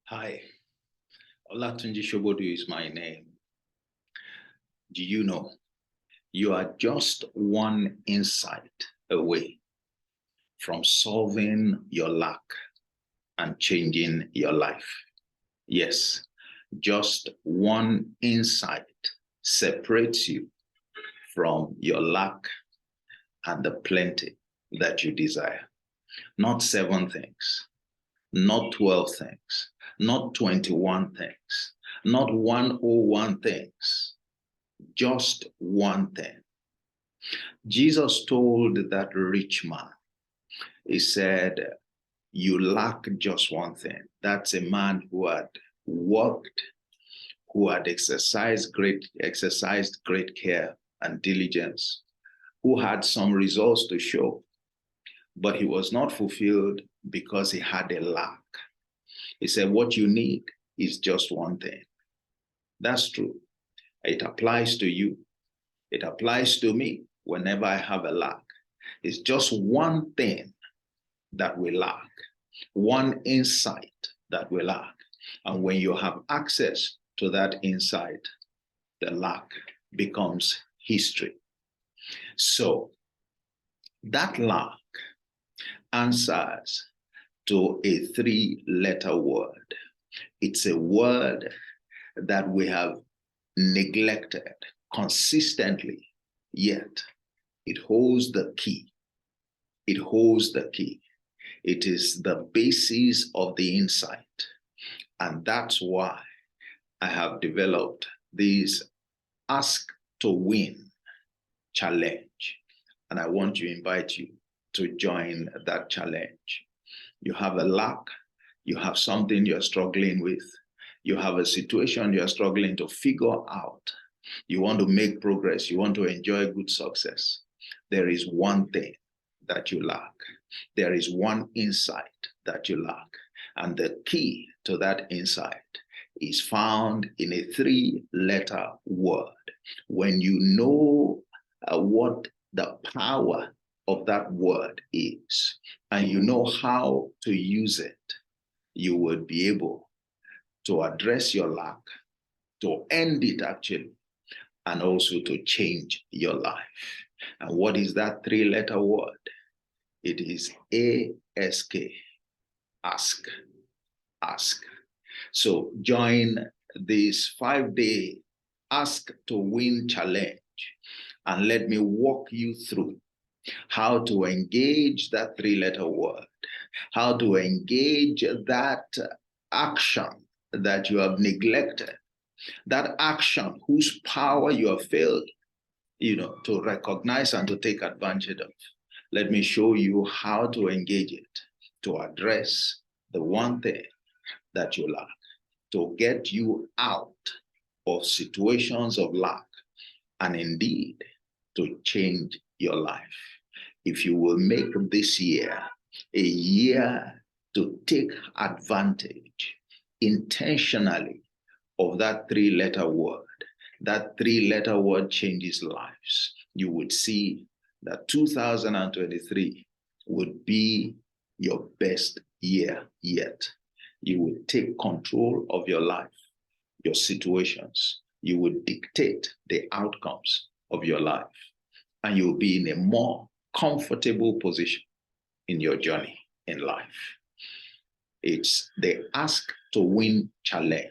Hi, Olatunji Shobodu is my name. Do you know you are just one insight away from solving your lack and changing your life? Yes, just one insight separates you from your lack and the plenty that you desire. Not 7 things, not 12 things, not 21 things, not 101 things, just one thing. Jesus told that rich man, he said, you lack just one thing. That's a man who had worked, who had exercised great care and diligence, who had some results to show, but he was not fulfilled because he had a lack. He said, what you need is just one thing. That's true. It applies to you. It applies to me whenever I have a lack. It's just one thing that we lack, one insight that we lack. And when you have access to that insight, the lack becomes history. So that lack answers to a 3-letter word. It's a word that we have neglected consistently, yet it holds the key. It holds the key. It is the basis of the insight. And that's why I have developed this Ask to Win challenge. And I want to invite you to join that challenge. You have a lack, you have something you're struggling with, you have a situation you're struggling to figure out. You want to make progress, you want to enjoy good success. There is one thing that you lack. There is one insight that you lack. And the key to that insight is found in a 3-letter word. When you know what the power of that word is, and you know how to use it, you would be able to address your lack, to end it actually, and also to change your life. And what is that 3-letter word? It is ASK, ask, ask. So join this 5-day Ask to Win challenge, and let me walk you through how to engage that 3-letter word, how to engage that action that you have neglected, that action whose power you have failed, to recognize and to take advantage of. Let me show you how to engage it, to address the one thing that you lack, to get you out of situations of lack, and indeed to change your life. If you will make this year a year to take advantage intentionally of that 3-letter word, that 3-letter word changes lives, you would see that 2023 would be your best year yet. You would take control of your life, your situations. You would dictate the outcomes of your life, and you'll be in a more comfortable position in your journey in life. It's the Ask to Win challenge.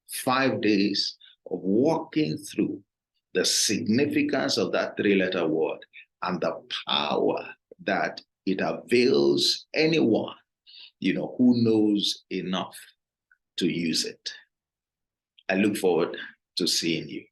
5 days of walking through the significance of that 3-letter word and the power that it avails anyone, who knows enough to use it. I look forward to seeing you.